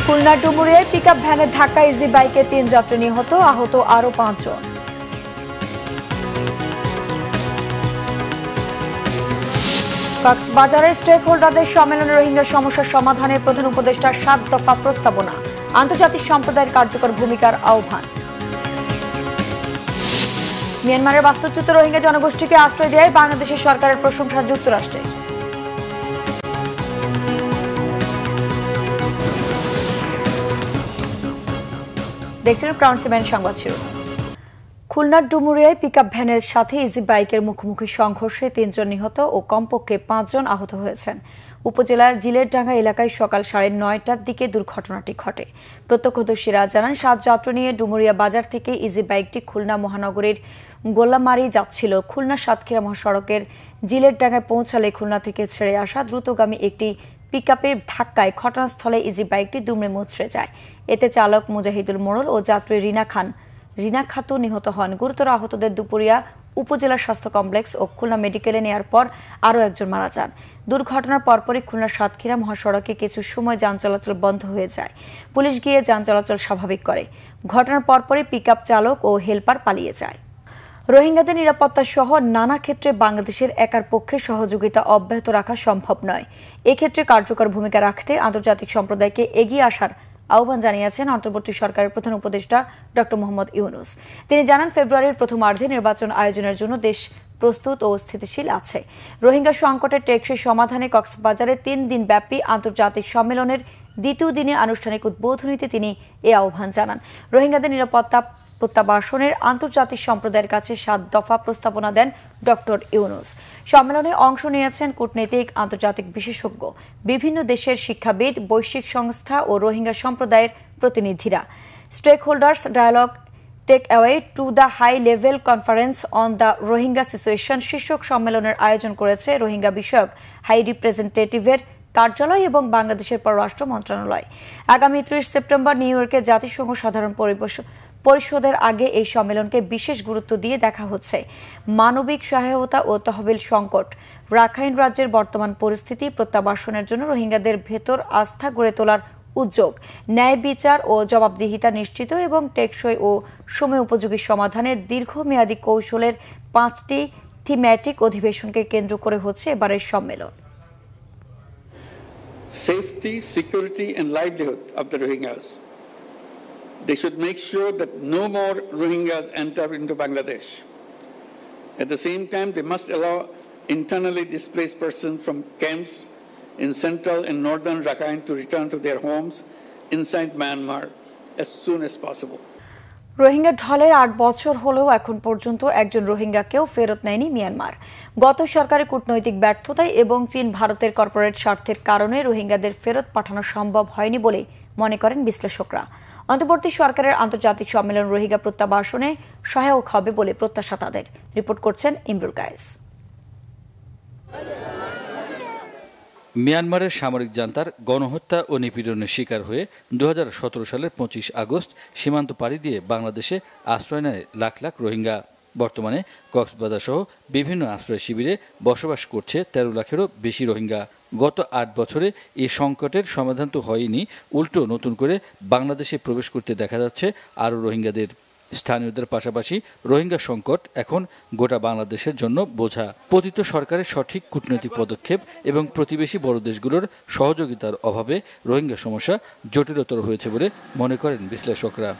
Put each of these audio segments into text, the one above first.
Khulna ডুমুরিয়ায় pickup ভ্যানের ধাক্কায় easy বাইকে 3 যাত্রী নিহত, আহত আরো 5 জন। কক্সবাজারে স্টেক হোল্ডারদের সম্মেলনে রোহিঙ্গা সমস্যার সমাধানে প্রধান উপদেষ্টার 7 দফা প্রস্তাবনা, আন্তর্জাতিক সম্প্রদায়ের কার্যকর ভূমিকার আহ্বান। মিয়ানমারের বাস্তুচ্যুত রোহিঙ্গা জনগোষ্ঠীকে আশ্রয় দেয় বাংলাদেশের সরকারের প্রশংসা যুক্তরাষ্ট্রে। দেখছেন ক্রাউন সিমেন্ট সংবাদ শিরোনাম। খুলনার ডুমুরিয়ায় পিকআপ ভ্যানের সাথে ইজি বাইকের মুখোমুখি সংঘর্ষে 3 জন নিহত ও কমপক্ষে 5 জন আহত হয়েছেন। উপজেলার জিলেরডাঙ্গা এলাকায় সকাল 9:30টার দিকে দুর্ঘটনাটি ঘটে। প্রত্যক্ষদর্শীরা জানান 7 যাত্রী নিয়ে ডুমুরিয়া বাজার থেকে ইজি বাইকটি খুলনা মহানগরীর গোলামারি যাচ্ছিল। খুলনা সাতক্ষীরা মহাসড়কের জিলেরডাঙ্গায় পৌঁছালে খুলনা থেকে ছেড়ে আসা দ্রুতগামী একটি পিকআপের ধাক্কায় ঘটনাস্থলে ইজি বাইকটি দুমড়ে মুচড়ে যায়। এতে চালক মুজাহিদুল মোড়ল ও যাত্রী রিনা খাতুন নিহত হন। গুরুতর আহতদের দুপুরিয়া উপজেলা স্বাস্থ্য কমপ্লেক্স ও খুলনা মেডিকেলে নেওয়ার পর আরও একজন মারা যান। দুর্ঘটনার পরপরই খুলনা সাতক্ষীরা মহাসড়কে কিছু সময় যান চলাচল বন্ধ হয়ে যায়। পুলিশ গিয়ে যান চলাচল স্বাভাবিক করে। ঘটনার পরপরই পিকআপ চালক ও হেলপার পালিয়ে যায়। রোহিঙ্গাদের নিরাপত্তা সহ নানা ক্ষেত্রে বাংলাদেশের একার পক্ষে সহযোগিতা অব্যাহত রাখা সম্ভব নয়। এক্ষেত্রে কার্যকর ভূমিকা রাখতে আন্তর্জাতিক সম্প্রদায়কে এগিয়ে আসার আহ্বান জানিয়েছেন অন্তর্বর্তী সরকারের প্রধান উপদেষ্টা ড. মোহাম্মদ ইউনূস। তিনি জানান, ফেব্রুয়ারির প্রথমার্ধে নির্বাচন আয়োজনের জন্য দেশ প্রস্তুত ও স্থিতিশীল আছে। রোহিঙ্গা সংকটের টেকসই সমাধানে কক্সবাজারে 3 দিনব্যাপী আন্তর্জাতিক সম্মেলনের দ্বিতীয় দিনে আনুষ্ঠানিক উদ্বোধনীতে তিনি এ আহ্বান জানান। রোহিঙ্গাদের নিরাপত্তা প্রত্যাবাসনের আন্তর্জাতিক সম্প্রদায়ের কাছে 7 দফা প্রস্তাবনা দেন ড. ইউনূস। সম্মেলনে অংশ নিয়েছেন কূটনীতিক, আন্তর্জাতিক বিশেষজ্ঞ, বিভিন্ন দেশের শিক্ষাবিদ, বৈশ্বিক সংস্থা ও রোহিঙ্গা সম্প্রদায়ের প্রতিনিধিরা। Stakeholders dialogue take away to the high level conference on the Rohingya situation শীর্ষক সম্মেলনের আয়োজন করেছে রোহিঙ্গা বিষয়ক হাই রিপ্রেজেন্টেটিভের কার্যালয় এবং বাংলাদেশের পররাষ্ট্র মন্ত্রণালয়। আগামী 30 সেপ্টেম্বর নিউ ইয়র্কে জাতিসংঘ সাধারণ পরিষদের আগে এই সম্মেলনকে বিশেষ গুরুত্ব দিয়ে দেখা হচ্ছে। মানবিক সহায়তা ও তহবিল সংকট, রাখাইন রাজ্যের বর্তমান পরিস্থিতি, প্রত্যাবাসনের জন্য রোহিঙ্গাদের ভেতর আস্থা গড়ে তোলার উদ্যোগ, ন্যায় বিচার ও জবাবদিহিতা নিশ্চিত এবং টেকসই ও সময় উপযোগী সমাধানের দীর্ঘমেয়াদী কৌশলের 5টি থিম্যাটিক অধিবেশনকে কেন্দ্র করে হচ্ছে এবারের সম্মেলন। Safety, security and livelihood of the Rohingyas. They should make sure that no more Rohingyas enter into Bangladesh. At the same time, they must allow internally displaced persons from camps in central and northern Rakhine to return to their homes inside Myanmar as soon as possible. Rohingya ঢলের 8 বছর হলেও এখন পর্যন্ত একজন রোহিঙ্গাকেও ফেরত নেয়নি Myanmar. গত সরকারের কূটনৈতিক ব্যর্থতায় এবং চীন ভারতের কর্পোরেট স্বার্থের কারণে রোহিঙ্গাদের ফেরত পাঠানো সম্ভব হয়নি বলে মনে করেন বিশ্লেষকরা। অন্তর্বর্তী সরকারের আন্তর্জাতিক সম্মেলন রোহিঙ্গা প্রত্যাবাসনে সহায়ক হবে বলে প্রত্যাশা তাদের। রিপোর্ট করছেন ইমরুল কায়েস। মিয়ানমারের সামরিক জান্তার গণহত্যা ও নিপীড়নের শিকার হয়ে 2017 সালের 25 আগস্ট সীমান্ত পাড়ি দিয়ে বাংলাদেশে আশ্রয় নেয় লাখ লাখ রোহিঙ্গা। বর্তমানে কক্সবাজার সহ বিভিন্ন আশ্রয় শিবিরে বসবাস করছে 13 লাখেরও বেশি রোহিঙ্গা। গত 8 বছরে এই সংকটের সমাধান তো হয়নি, উল্টো নতুন করে বাংলাদেশে প্রবেশ করতে দেখা যাচ্ছে আরও রোহিঙ্গাদের। স্থানীয়দের পাশাপাশি রোহিঙ্গা সংকট এখন গোটা বাংলাদেশের জন্য বোঝা। পতিত সরকারের সঠিক কূটনৈতিক পদক্ষেপ এবং প্রতিবেশী বড় দেশগুলোর সহযোগিতার অভাবে রোহিঙ্গা সমস্যা জটিলতর হয়েছে বলে মনে করেন বিশ্লেষকরা।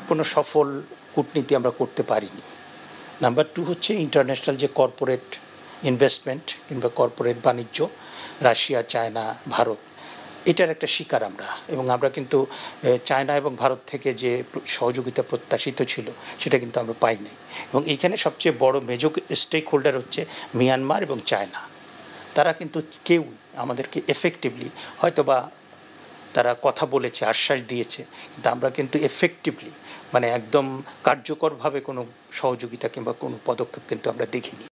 কোনো সফল কূটনীতি আমরা করতে পারিনি। নাম্বার 2 হচ্ছে ইন্টারন্যাশনাল যে কর্পোরেট ইনভেস্টমেন্ট কিংবা কর্পোরেট বাণিজ্য, রাশিয়া, চায়না, ভারত, এটার একটা শিকার আমরা। এবং আমরা কিন্তু চায়না এবং ভারত থেকে যে সহযোগিতা প্রত্যাশিত ছিল সেটা কিন্তু আমরা পাই নাই। এবং এইখানে সবচেয়ে বড় মেজর স্টেক হোল্ডার হচ্ছে মিয়ানমার এবং চায়না। তারা কিন্তু কেউ আমাদেরকে এফেক্টিভলি, হয়তোবা তারা কথা বলেছে, আশ্বাস দিয়েছে, কিন্তু আমরা কিন্তু এফেক্টিভলি মানে একদম কার্যকরভাবে কোনো সহযোগিতা কিংবা কোনো পদক্ষেপ কিন্তু আমরা দেখিনি।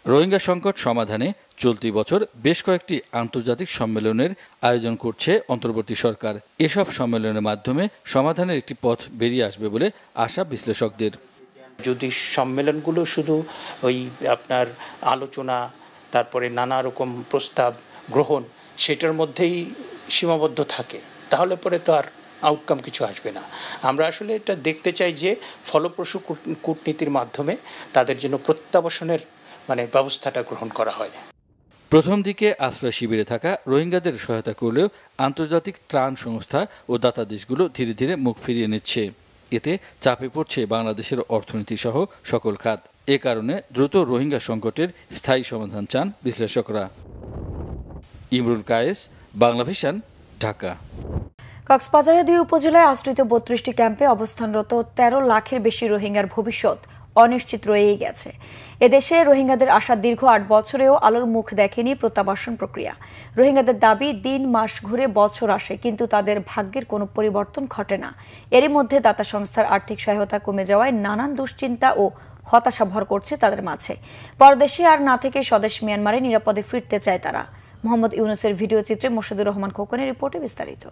রোহিঙ্গা সংকট সমাধানে চলতি বছর বেশ কয়েকটি আন্তর্জাতিক সম্মেলনের আয়োজন করছে অন্তর্বর্তী সরকার। এসব সম্মেলনের মাধ্যমে সমাধানের একটি পথ বেরিয়ে আসবে বলে আশা বিশ্লেষকদের। যদি সম্মেলনগুলো শুধু ওই আপনার আলোচনা, তারপরে নানা রকম প্রস্তাব গ্রহণ, সেটার মধ্যেই সীমাবদ্ধ থাকে, তাহলে পরে তো আর আউটকাম কিছু আসবে না। আমরা আসলে এটা দেখতে চাই যে ফলপ্রসূ কূটনীতির মাধ্যমে তাদের জন্য প্রত্যাবাসনের ব্যবস্থাটা গ্রহণ করা হয়। প্রথম দিকে আশ্রয় শিবিরে থাকা রোহিঙ্গাদের সহায়তা করলেও আন্তর্জাতিক ত্রাণ সংস্থা ও দাতা দেশগুলো ধীরে ধীরে মুখ ফিরিয়ে নিচ্ছে। এতে চাপে পড়ছে বাংলাদেশের অর্থনীতি সহ সকল খাত। এ কারণে দ্রুত রোহিঙ্গা সংকটের স্থায়ী সমাধান চান বিশ্লেষকরা। ইমরুল কায়েস, বাংলা ভিশন, ঢাকা। কক্সবাজারের 2 উপজেলায় আশ্রিত 32টি ক্যাম্পে অবস্থানরত 13 লাখের বেশি রোহিঙ্গার ভবিষ্যৎ অনিশ্চিত রয়েই গেছে। এদেশে রোহিঙ্গাদের আসা দীর্ঘ 8 বছরেও আলোর মুখ দেখেনি প্রত্যাবাসন প্রক্রিয়া। রোহিঙ্গাদের দাবি, দিন মাস ঘুরে বছর আসে, কিন্তু তাদের ভাগ্যের কোনো পরিবর্তন ঘটে না। এরই মধ্যে দাতা সংস্থার আর্থিক সহায়তা কমে যাওয়ায় নানান দুশ্চিন্তা ও হতাশা ভর করছে তাদের মাঝে। পরদেশে আর না থেকে স্বদেশ মিয়ানমারে নিরাপদে ফিরতে চায় তারা। মোহাম্মদ ইউনুসের ভিডিও চিত্রে মোর্শেদুর রহমান খোকনের রিপোর্টে বিস্তারিত।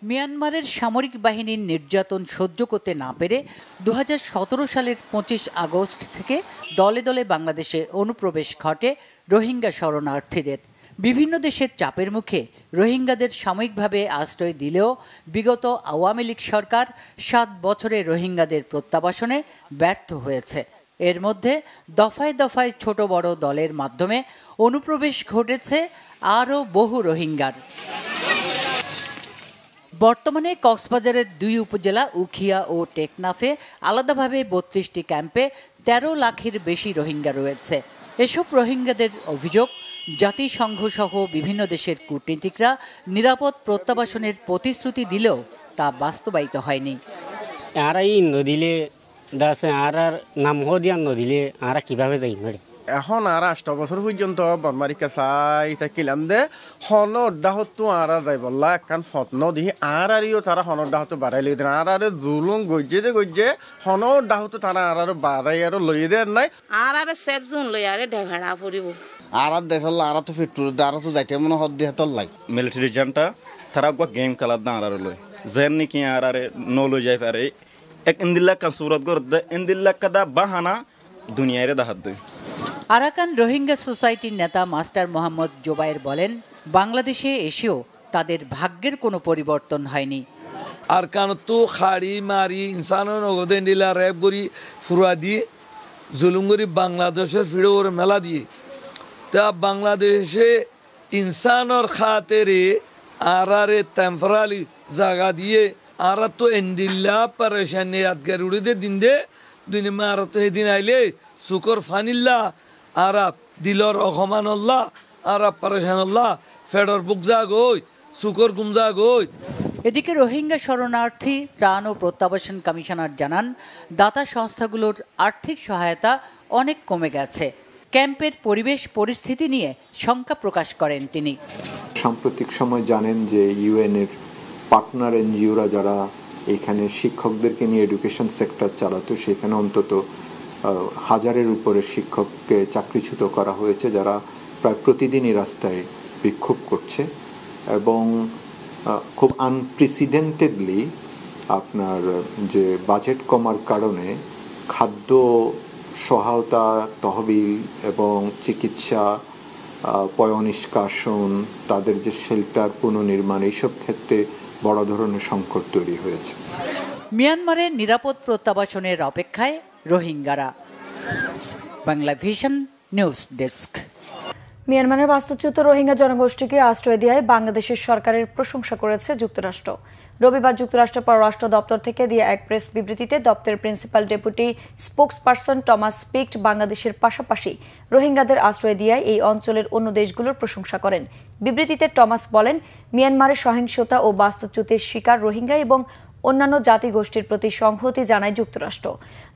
মিয়ানমারের সামরিক বাহিনীর নির্যাতন সহ্য করতে না পেরে 2017 সালের 25 আগস্ট থেকে দলে দলে বাংলাদেশে অনুপ্রবেশ ঘটে রোহিঙ্গা শরণার্থীদের। বিভিন্ন দেশের চাপের মুখে রোহিঙ্গাদের সাময়িকভাবে আশ্রয় দিলেও বিগত আওয়ামী লীগ সরকার 7 বছরে রোহিঙ্গাদের প্রত্যাবাসনে ব্যর্থ হয়েছে। এর মধ্যে দফায় দফায় ছোট বড় দলের মাধ্যমে অনুপ্রবেশ ঘটেছে আরও বহু রোহিঙ্গার। বর্তমানে কক্সবাজারের 2 উপজেলা উখিয়া ও টেকনাফে আলাদাভাবে 32টি ক্যাম্পে 13 লাখের বেশি রোহিঙ্গা রয়েছে। এসব রোহিঙ্গাদের অভিযোগ, জাতিসংঘ সহ বিভিন্ন দেশের কূটনীতিকরা নিরাপদ প্রত্যাবাসনের প্রতিশ্রুতি দিলেও তা বাস্তবায়িত হয়নি। নদিলে আর নাম দিয়া নদিলে আর কিভাবে যাই ম্যাডাম? এখন আর 8 বছর পর্যন্ত বনমারিকা চাই থাকিলাম দে হন অড্ডাহতো আর যাই বললা এখন ফতন দিহি আরিও তারা হন অড্ডাহতো বাড়াই লই দেন আর জুলুম গজ্জে দে গজ্জে হন অড্ডাহতো তারা আর বাড়াই আর লই দেন নাই আর সেফ জোন লই আর ঢেভাড়া পড়িব আর দেশল আর তো ফিটুর আর তো যাইতে মনে হদ দিয়ে তোর লাই মিলিটারি জানটা তারা গেম খেলার না আর লই যেন নাকি আর নো লই যাই পারে এক ইন্দিল্লা কান সুরত করতে ইন্দিল্লা কাদা বাহানা দুনিয়ারে দাহাত দেয়। আরাকান রোহিঙ্গা সোসাইটির নেতা মাস্টার মোহাম্মদ জোবায়ের বলেন, বাংলাদেশে এসেও তাদের ভাগ্যের কোনো পরিবর্তন হয়নি। আরকান তো খাড়ি মারি ইনসানের নগদে নিলা র্যাব করি ফুরা দিয়ে জুলুমগরি বাংলাদেশের ফিরে ওর মেলা দিয়ে তা বাংলাদেশে ইনসানের খাতেরে আরারে টেম্পোরারি জায়গা দিয়ে আর তো এন্ডিল্লা পরেশানি আদগার উড়িদে দিন দে দুই মা আর তো সেদিন আইলে শুকর ফানিল্লা আর দিলর অখমানল্লাহ আর পরেশানল্লাহ ফেডর বুকজা গই শুকর গুমজা গই। এদিকে রোহিঙ্গা শরণার্থী ত্রাণ ও প্রত্যাবাসন কমিশনার জানান, দাতা সংস্থাগুলোর আর্থিক সহায়তা অনেক কমে গেছে। ক্যাম্পের পরিবেশ পরিস্থিতি নিয়ে শঙ্কা প্রকাশ করেন তিনি। সাম্প্রতিক সময় জানেন যে ইউএনের পার্টনার এনজিওরা যারা এখানে শিক্ষকদেরকে নিয়ে এডুকেশন সেক্টর চালাতো, সেখানে অন্তত 1000-এর উপরে শিক্ষককে চাকরিচ্যুত করা হয়েছে, যারা প্রায় প্রতিদিনই রাস্তায় বিক্ষোভ করছে এবং খুব আনপ্রেসিডেন্টেডলি আপনার যে বাজেট কমার কারণে খাদ্য সহায়তা, তহবিল এবং চিকিৎসা, পয়ঃনিষ্কাশন, তাদের যে শেল্টার পুনর্নির্মাণ, এইসব ক্ষেত্রে বড় ধরনের সংকট তৈরি হয়েছে। মিয়ানমারের নিরাপদ প্রত্যাবাসনের অপেক্ষায় রোহিঙ্গারা। Bangla Vision news desk. মিয়ানমারের বাস্তুচ্যুত রোহিঙ্গা জনগোষ্ঠীকে আশ্রয় দেওয়ায় বাংলাদেশের সরকারের প্রশংসা করেছে যুক্তরাষ্ট্র। রবিবার যুক্তরাষ্ট্রের পররাষ্ট্র দপ্তর থেকে দেয়া এক প্রেস বিবৃতিতে দপ্তরের প্রিন্সিপাল ডেপুটি স্পোকসপারসন টমাস পিক্ট বাংলাদেশের পাশাপাশি রোহিঙ্গাদের আশ্রয় দেওয়ায় এই অঞ্চলের অন্য দেশগুলোর প্রশংসা করেন। বিবৃতিতে টমাস বলেন, মিয়ানমারের সহিংসতা ও বাস্তুচ্যুতির শিকার রোহিঙ্গা এবং অন্যান্য জাতিগোষ্ঠীর প্রতি সংহতি জানায় যুক্তরাষ্ট্র।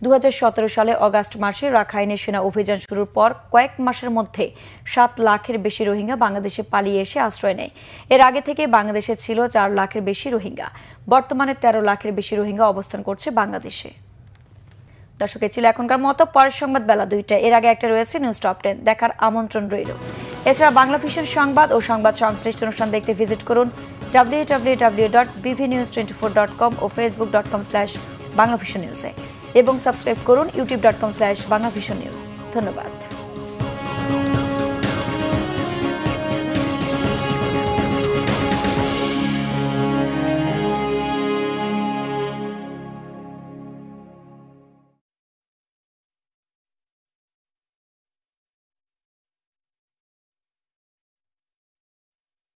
2017 সালে অগাস্ট মাসে রাখাইনে সেনা অভিযান শুরুর পর কয়েক মাসের মধ্যে 7 লাখের বেশি রোহিঙ্গা বাংলাদেশে পালিয়ে এসে আশ্রয় নেয়। এর আগে থেকে বাংলাদেশে ছিল 4 লাখের বেশি রোহিঙ্গা। বর্তমানে 13 লাখের বেশি রোহিঙ্গা অবস্থান করছে বাংলাদেশে। দর্শক, ছিল এখনকার মতো। পরের সংবাদ বেলা 2টায়। এর আগে একটা রয়েছে নিউজ টপ 10, দেখার আমন্ত্রণ রইল। এছাড়া বাংলা ভিশন সংবাদ ও সংবাদ সংশ্লিষ্ট অনুষ্ঠান দেখতে ভিজিট করুন www.bvnews24.com ও facebook.com/banglavisionnews এবং সাবস্ক্রাইব করুন youtube.com/banglavisionnews। ধন্যবাদ।